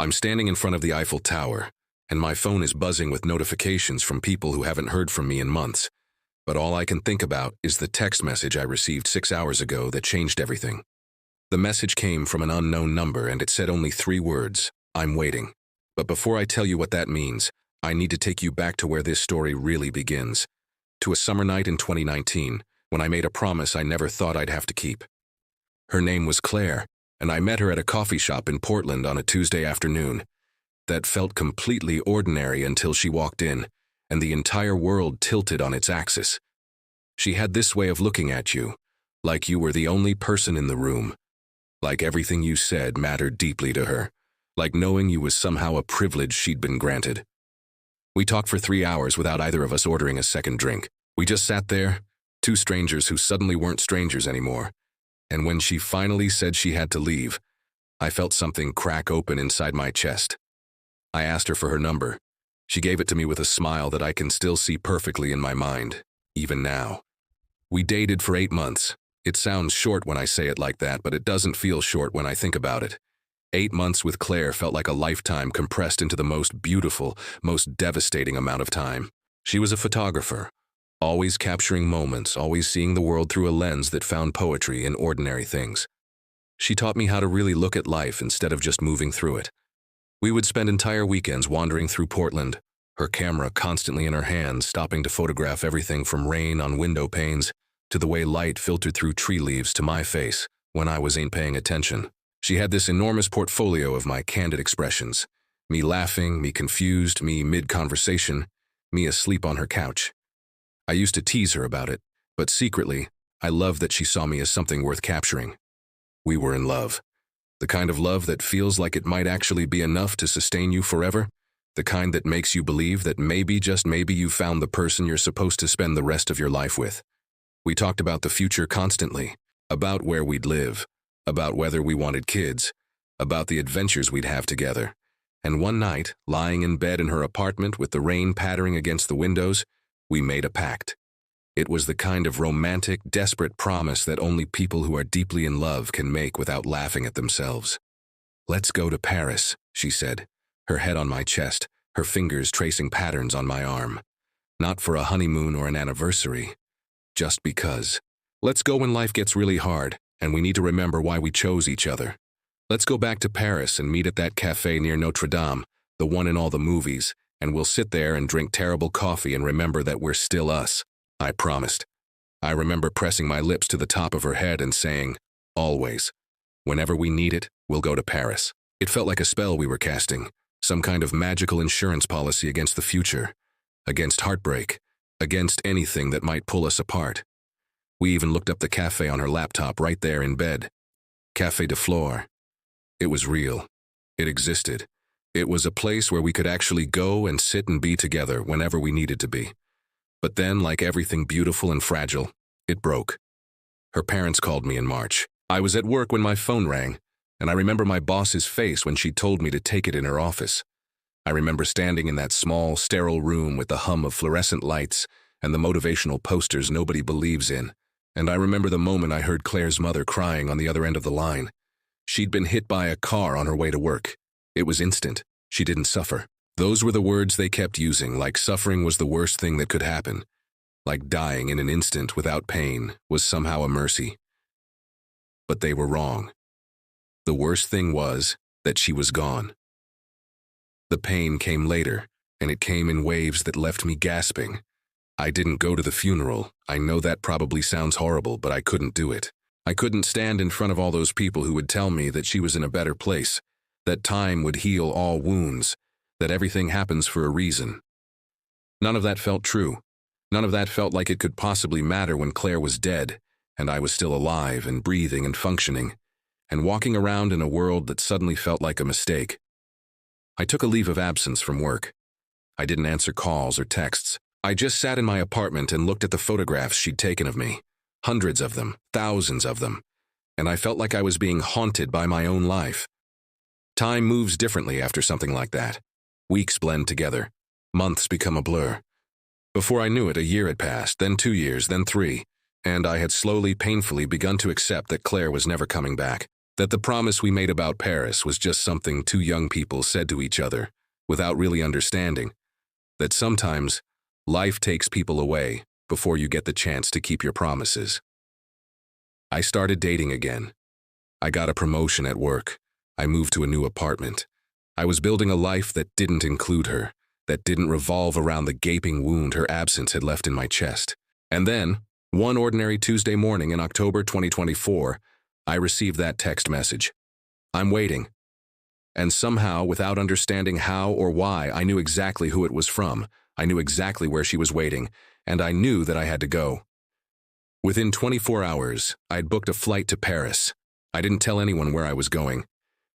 I'm standing in front of the Eiffel Tower, and my phone is buzzing with notifications from people who haven't heard from me in months. But all I can think about is the text message I received 6 hours ago that changed everything. The message came from an unknown number, and it said only 3 words: I'm waiting. But before I tell you what that means, I need to take you back to where this story really begins. To a summer night in 2019, when I made a promise I never thought I'd have to keep. Her name was Claire, and I met her at a coffee shop in Portland on a Tuesday afternoon. That felt completely ordinary until she walked in, and the entire world tilted on its axis. She had this way of looking at you, like you were the only person in the room. Like everything you said mattered deeply to her, like knowing you was somehow a privilege she'd been granted. We talked for 3 hours without either of us ordering a second drink. We just sat there, 2 strangers who suddenly weren't strangers anymore. And when she finally said she had to leave, I felt something crack open inside my chest. I asked her for her number. She gave it to me with a smile that I can still see perfectly in my mind, even now. We dated for 8 months. It sounds short when I say it like that, but it doesn't feel short when I think about it. 8 months with Claire felt like a lifetime compressed into the most beautiful, most devastating amount of time. She was a photographer, always capturing moments, always seeing the world through a lens that found poetry in ordinary things. She taught me how to really look at life instead of just moving through it. We would spend entire weekends wandering through Portland, her camera constantly in her hands, stopping to photograph everything from rain on window panes to the way light filtered through tree leaves to my face when I wasn't paying attention. She had this enormous portfolio of my candid expressions, me laughing, me confused, me mid-conversation, me asleep on her couch. I used to tease her about it, but secretly, I loved that she saw me as something worth capturing. We were in love. The kind of love that feels like it might actually be enough to sustain you forever. The kind that makes you believe that maybe, just maybe, you found the person you're supposed to spend the rest of your life with. We talked about the future constantly, about where we'd live, about whether we wanted kids, about the adventures we'd have together. And one night, lying in bed in her apartment with the rain pattering against the windows, we made a pact. It was the kind of romantic, desperate promise that only people who are deeply in love can make without laughing at themselves. "Let's go to Paris," she said, her head on my chest, her fingers tracing patterns on my arm. Not for a honeymoon or an anniversary, just because. Let's go when life gets really hard, and we need to remember why we chose each other. Let's go back to Paris and meet at that cafe near Notre Dame, the one in all the movies, and we'll sit there and drink terrible coffee and remember that we're still us. I promised. I remember pressing my lips to the top of her head and saying, always. Whenever we need it, we'll go to Paris. It felt like a spell we were casting, some kind of magical insurance policy against the future, against heartbreak, against anything that might pull us apart. We even looked up the cafe on her laptop right there in bed. Café de Flore. It was real. It existed. It was a place where we could actually go and sit and be together whenever we needed to be. But then, like everything beautiful and fragile, it broke. Her parents called me in March. I was at work when my phone rang, and I remember my boss's face when she told me to take it in her office. I remember standing in that small, sterile room with the hum of fluorescent lights and the motivational posters nobody believes in. And I remember the moment I heard Claire's mother crying on the other end of the line. She'd been hit by a car on her way to work. It was instant. She didn't suffer. Those were the words they kept using, like suffering was the worst thing that could happen. Like dying in an instant without pain was somehow a mercy. But they were wrong. The worst thing was that she was gone. The pain came later, and it came in waves that left me gasping. I didn't go to the funeral. I know that probably sounds horrible, but I couldn't do it. I couldn't stand in front of all those people who would tell me that she was in a better place, that time would heal all wounds, that everything happens for a reason. None of that felt true. None of that felt like it could possibly matter when Claire was dead, and I was still alive and breathing and functioning, and walking around in a world that suddenly felt like a mistake. I took a leave of absence from work. I didn't answer calls or texts. I just sat in my apartment and looked at the photographs she'd taken of me. Hundreds of them, thousands of them. And I felt like I was being haunted by my own life. Time moves differently after something like that. Weeks blend together. Months become a blur. Before I knew it, a year had passed, then 2 years, then 3, and I had slowly, painfully begun to accept that Claire was never coming back. That the promise we made about Paris was just something two young people said to each other, without really understanding. That sometimes, life takes people away before you get the chance to keep your promises. I started dating again. I got a promotion at work. I moved to a new apartment. I was building a life that didn't include her, that didn't revolve around the gaping wound her absence had left in my chest. And then, one ordinary Tuesday morning in October 2024, I received that text message. I'm waiting. And somehow, without understanding how or why, I knew exactly who it was from. I knew exactly where she was waiting, and I knew that I had to go. Within 24 hours, I'd booked a flight to Paris. I didn't tell anyone where I was going.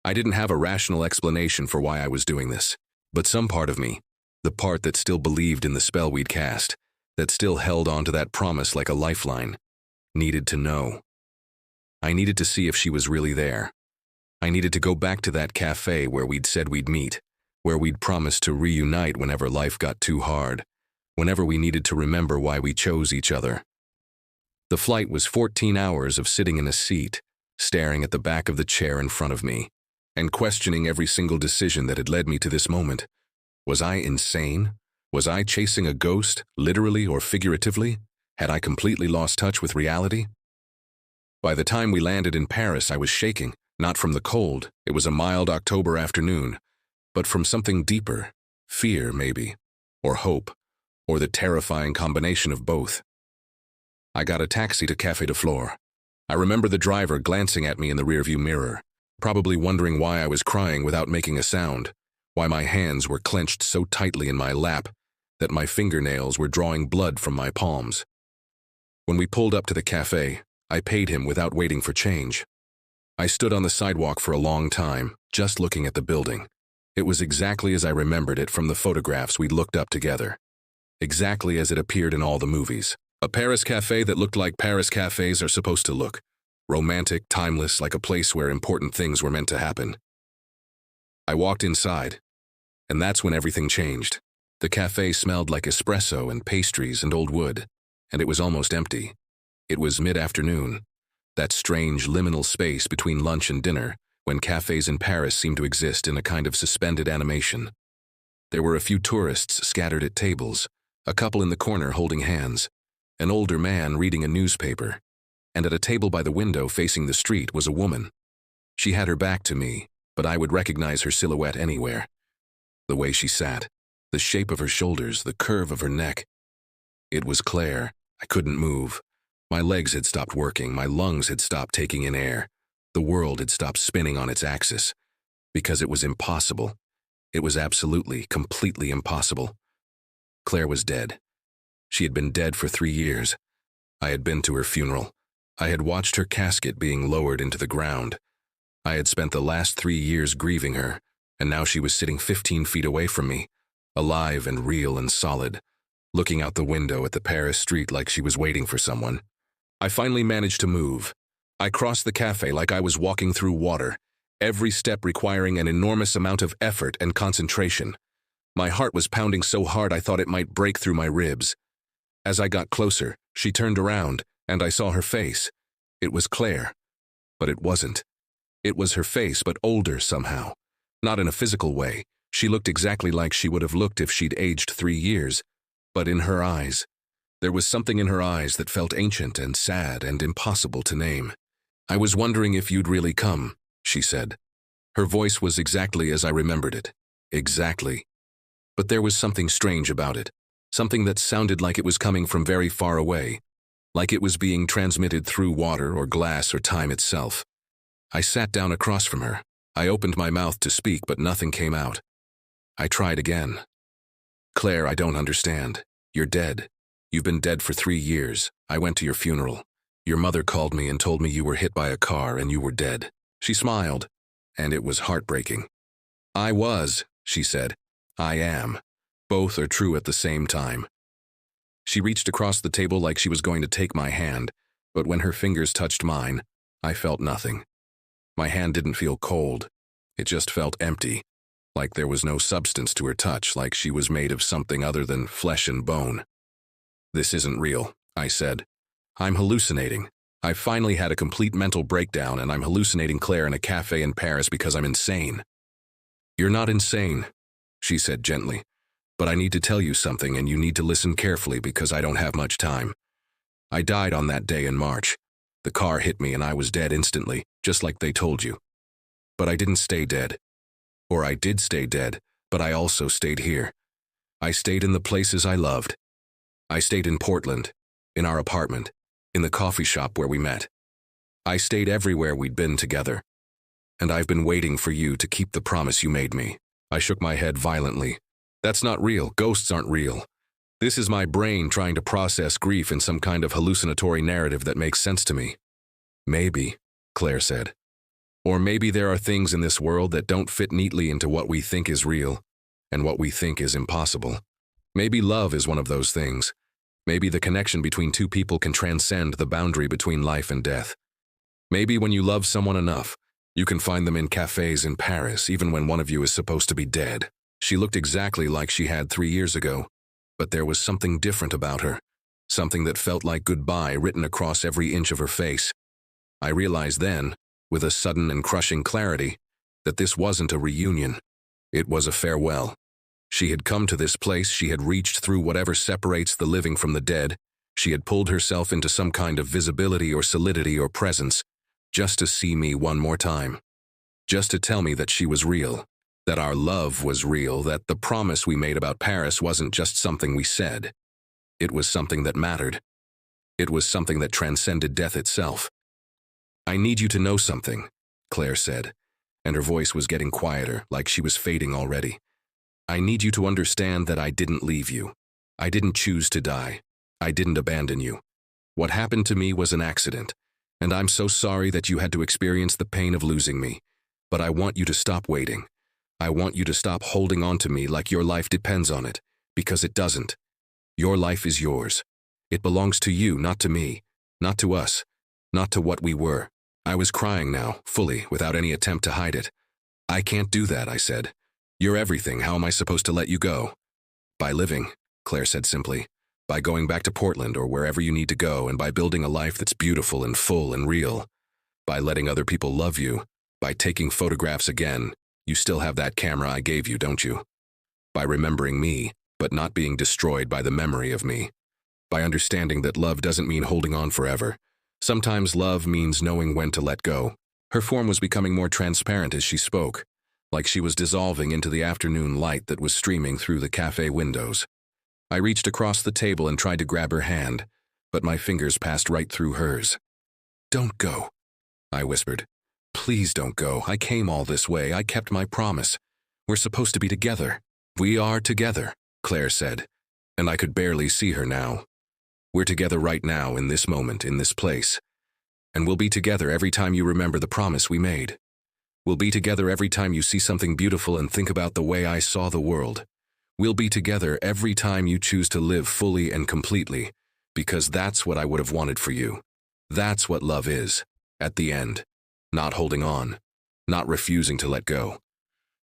I didn't have a rational explanation for why I was doing this. But some part of me, the part that still believed in the spell we'd cast, that still held on to that promise like a lifeline, needed to know. I needed to see if she was really there. I needed to go back to that cafe where we'd said we'd meet, where we'd promised to reunite whenever life got too hard, whenever we needed to remember why we chose each other. The flight was 14 hours of sitting in a seat, staring at the back of the chair in front of me, and questioning every single decision that had led me to this moment. Was I insane? Was I chasing a ghost, literally or figuratively? Had I completely lost touch with reality? By the time we landed in Paris, I was shaking, not from the cold, it was a mild October afternoon, but from something deeper, fear maybe, or hope, or the terrifying combination of both. I got a taxi to Café de Flore. I remember the driver glancing at me in the rearview mirror, probably wondering why I was crying without making a sound, why my hands were clenched so tightly in my lap that my fingernails were drawing blood from my palms. When we pulled up to the cafe, I paid him without waiting for change. I stood on the sidewalk for a long time, just looking at the building. It was exactly as I remembered it from the photographs we'd looked up together. Exactly as it appeared in all the movies. A Paris cafe that looked like Paris cafes are supposed to look. Romantic, timeless, like a place where important things were meant to happen. I walked inside, and that's when everything changed. The cafe smelled like espresso and pastries and old wood, and it was almost empty. It was mid-afternoon, that strange liminal space between lunch and dinner, when cafes in Paris seem to exist in a kind of suspended animation. There were a few tourists scattered at tables, a couple in the corner holding hands, an older man reading a newspaper, and at a table by the window facing the street was a woman. She had her back to me, but I would recognize her silhouette anywhere. The way she sat, the shape of her shoulders, the curve of her neck. It was Claire. I couldn't move. My legs had stopped working, my lungs had stopped taking in air. The world had stopped spinning on its axis. Because it was impossible. It was absolutely, completely impossible. Claire was dead. She had been dead for 3 years. I had been to her funeral. I had watched her casket being lowered into the ground. I had spent the last 3 years grieving her, and now she was sitting 15 feet away from me, alive and real and solid, looking out the window at the Paris street like she was waiting for someone. I finally managed to move. I crossed the cafe like I was walking through water, every step requiring an enormous amount of effort and concentration. My heart was pounding so hard I thought it might break through my ribs. As I got closer, she turned around, and I saw her face. It was Claire. But it wasn't. It was her face, but older somehow. Not in a physical way. She looked exactly like she would have looked if she'd aged 3 years. But in her eyes, there was something in her eyes that felt ancient and sad and impossible to name. I was wondering if you'd really come, she said. Her voice was exactly as I remembered it. Exactly. But there was something strange about it. Something that sounded like it was coming from very far away. Like it was being transmitted through water or glass or time itself. I sat down across from her. I opened my mouth to speak, but nothing came out. I tried again. Claire, I don't understand. You're dead. You've been dead for 3 years. I went to your funeral. Your mother called me and told me you were hit by a car and you were dead. She smiled, and it was heartbreaking. I was, she said. I am. Both are true at the same time. She reached across the table like she was going to take my hand, but when her fingers touched mine, I felt nothing. My hand didn't feel cold. It just felt empty, like there was no substance to her touch, like she was made of something other than flesh and bone. This isn't real, I said. I'm hallucinating. I finally had a complete mental breakdown and I'm hallucinating Claire in a cafe in Paris because I'm insane. You're not insane, she said gently, but I need to tell you something and you need to listen carefully because I don't have much time. I died on that day in March. The car hit me and I was dead instantly, just like they told you. But I didn't stay dead. Or I did stay dead, but I also stayed here. I stayed in the places I loved. I stayed in Portland, in our apartment, in the coffee shop where we met. I stayed everywhere we'd been together. And I've been waiting for you to keep the promise you made me. I shook my head violently. That's not real. Ghosts aren't real. This is my brain trying to process grief in some kind of hallucinatory narrative that makes sense to me. Maybe, Claire said. Or maybe there are things in this world that don't fit neatly into what we think is real and what we think is impossible. Maybe love is one of those things. Maybe the connection between two people can transcend the boundary between life and death. Maybe when you love someone enough, you can find them in cafes in Paris even when one of you is supposed to be dead. She looked exactly like she had 3 years ago, but there was something different about her, something that felt like goodbye written across every inch of her face. I realized then, with a sudden and crushing clarity, that this wasn't a reunion. It was a farewell. She had come to this place, she had reached through whatever separates the living from the dead, she had pulled herself into some kind of visibility or solidity or presence, just to see me one more time. Just to tell me that she was real, that our love was real, that the promise we made about Paris wasn't just something we said. It was something that mattered. It was something that transcended death itself. I need you to know something, Claire said, and her voice was getting quieter, like she was fading already. I need you to understand that I didn't leave you. I didn't choose to die. I didn't abandon you. What happened to me was an accident, and I'm so sorry that you had to experience the pain of losing me. But I want you to stop waiting. I want you to stop holding on to me like your life depends on it, because it doesn't. Your life is yours. It belongs to you, not to me, not to us, not to what we were. I was crying now, fully, without any attempt to hide it. I can't do that, I said. You're everything. How am I supposed to let you go? By living, Claire said simply. By going back to Portland or wherever you need to go, and by building a life that's beautiful and full and real. By letting other people love you. By taking photographs again. You still have that camera I gave you, don't you? By remembering me, but not being destroyed by the memory of me. By understanding that love doesn't mean holding on forever. Sometimes love means knowing when to let go. Her form was becoming more transparent as she spoke, like she was dissolving into the afternoon light that was streaming through the cafe windows. I reached across the table and tried to grab her hand, but my fingers passed right through hers. Don't go, I whispered. Please don't go. I came all this way. I kept my promise. We're supposed to be together. We are together, Claire said, and I could barely see her now. We're together right now, in this moment, in this place. And we'll be together every time you remember the promise we made. We'll be together every time you see something beautiful and think about the way I saw the world. We'll be together every time you choose to live fully and completely, because that's what I would have wanted for you. That's what love is, at the end. Not holding on, not refusing to let go,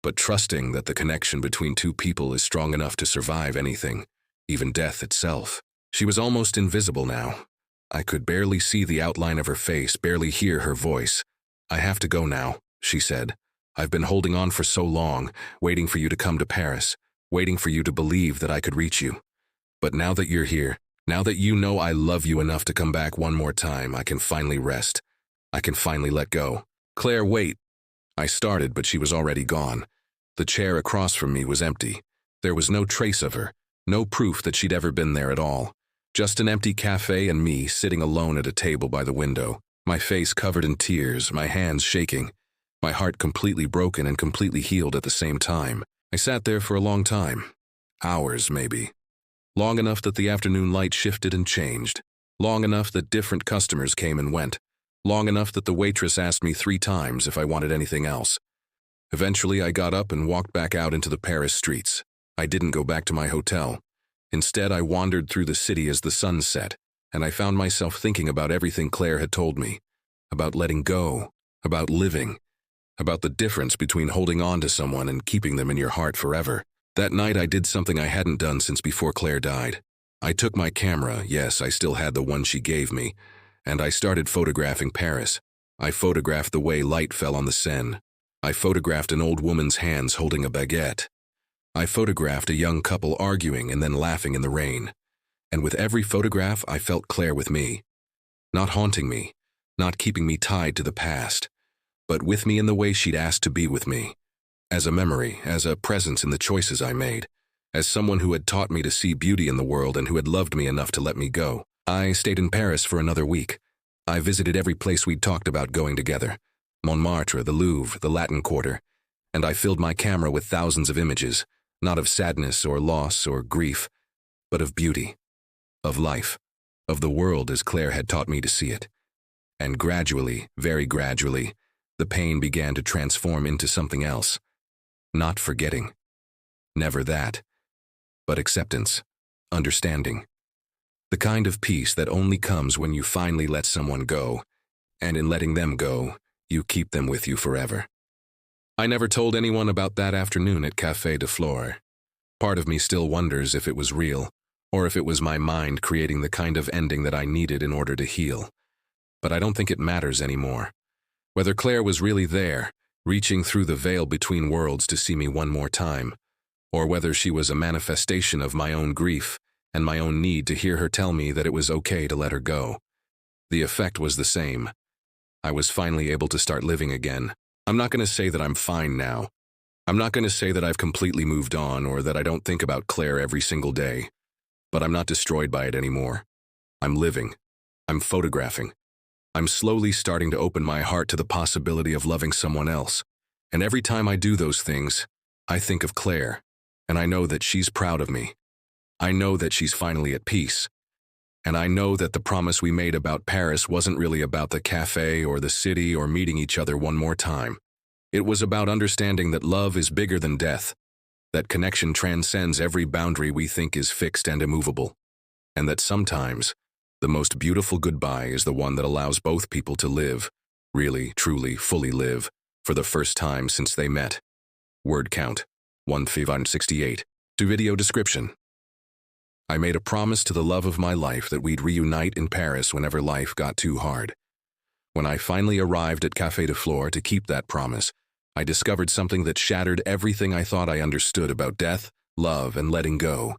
but trusting that the connection between two people is strong enough to survive anything, even death itself. She was almost invisible now. I could barely see the outline of her face, barely hear her voice. I have to go now, she said. I've been holding on for so long, waiting for you to come to Paris, waiting for you to believe that I could reach you. But now that you're here, now that you know I love you enough to come back one more time, I can finally rest. I can finally let go. Claire, wait. I started, but she was already gone. The chair across from me was empty. There was no trace of her, no proof that she'd ever been there at all. Just an empty cafe and me sitting alone at a table by the window, my face covered in tears, my hands shaking, my heart completely broken and completely healed at the same time. I sat there for a long time. Hours, maybe. Long enough that the afternoon light shifted and changed. Long enough that different customers came and went. Long enough that the waitress asked me 3 times if I wanted anything else. Eventually, I got up and walked back out into the Paris streets. I didn't go back to my hotel. Instead, I wandered through the city as the sun set, and I found myself thinking about everything Claire had told me, about letting go, about living, about the difference between holding on to someone and keeping them in your heart forever. That night, I did something I hadn't done since before Claire died. I took my camera, yes, I still had the one she gave me, and I started photographing Paris. I photographed the way light fell on the Seine. I photographed an old woman's hands holding a baguette. I photographed a young couple arguing and then laughing in the rain. And with every photograph, I felt Claire with me. Not haunting me, not keeping me tied to the past, but with me in the way she'd asked to be with me. As a memory, as a presence in the choices I made, as someone who had taught me to see beauty in the world and who had loved me enough to let me go. I stayed in Paris for another week. I visited every place we'd talked about going together. Montmartre, the Louvre, the Latin Quarter, and I filled my camera with thousands of images, not of sadness or loss or grief, but of beauty, of life, of the world as Claire had taught me to see it. And gradually, very gradually, the pain began to transform into something else. Not forgetting. Never that. But acceptance, understanding. The kind of peace that only comes when you finally let someone go, and in letting them go, you keep them with you forever. I never told anyone about that afternoon at Café de Flore. Part of me still wonders if it was real, or if it was my mind creating the kind of ending that I needed in order to heal. But I don't think it matters anymore. Whether Claire was really there, reaching through the veil between worlds to see me one more time, or whether she was a manifestation of my own grief and my own need to hear her tell me that it was okay to let her go. The effect was the same. I was finally able to start living again. I'm not going to say that I'm fine now. I'm not going to say that I've completely moved on or that I don't think about Claire every single day. But I'm not destroyed by it anymore. I'm living. I'm photographing. I'm slowly starting to open my heart to the possibility of loving someone else. And every time I do those things, I think of Claire, and I know that she's proud of me. I know that she's finally at peace. And I know that the promise we made about Paris wasn't really about the cafe or the city or meeting each other one more time. It was about understanding that love is bigger than death, that connection transcends every boundary we think is fixed and immovable, and that sometimes the most beautiful goodbye is the one that allows both people to live, really, truly, fully live, for the first time since they met. Word count, 168. To video description. I made a promise to the love of my life that we'd reunite in Paris whenever life got too hard. When I finally arrived at Café de Flore to keep that promise, I discovered something that shattered everything I thought I understood about death, love, and letting go.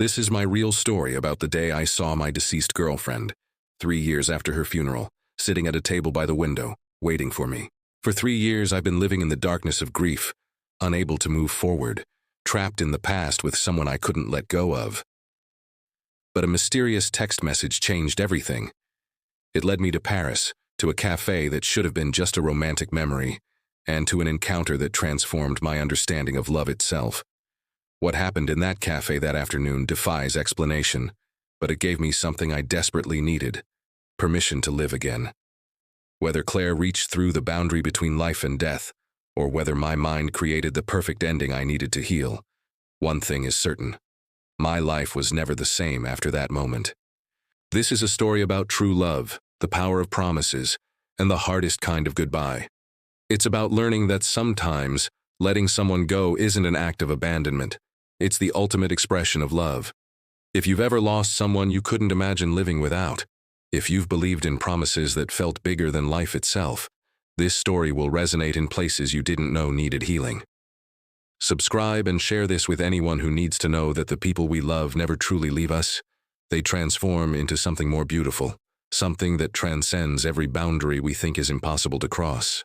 This is my real story about the day I saw my deceased girlfriend, 3 years after her funeral, sitting at a table by the window, waiting for me. For 3 years I've been living in the darkness of grief, unable to move forward, trapped in the past with someone I couldn't let go of. But a mysterious text message changed everything. It led me to Paris, to a cafe that should have been just a romantic memory, and to an encounter that transformed my understanding of love itself. What happened in that cafe that afternoon defies explanation, but it gave me something I desperately needed: permission to live again. Whether Claire reached through the boundary between life and death, or whether my mind created the perfect ending I needed to heal, one thing is certain. My life was never the same after that moment. This is a story about true love, the power of promises, and the hardest kind of goodbye. It's about learning that sometimes letting someone go isn't an act of abandonment. It's the ultimate expression of love. If you've ever lost someone you couldn't imagine living without, if you've believed in promises that felt bigger than life itself, this story will resonate in places you didn't know needed healing. Subscribe and share this with anyone who needs to know that the people we love never truly leave us. They transform into something more beautiful, something that transcends every boundary we think is impossible to cross.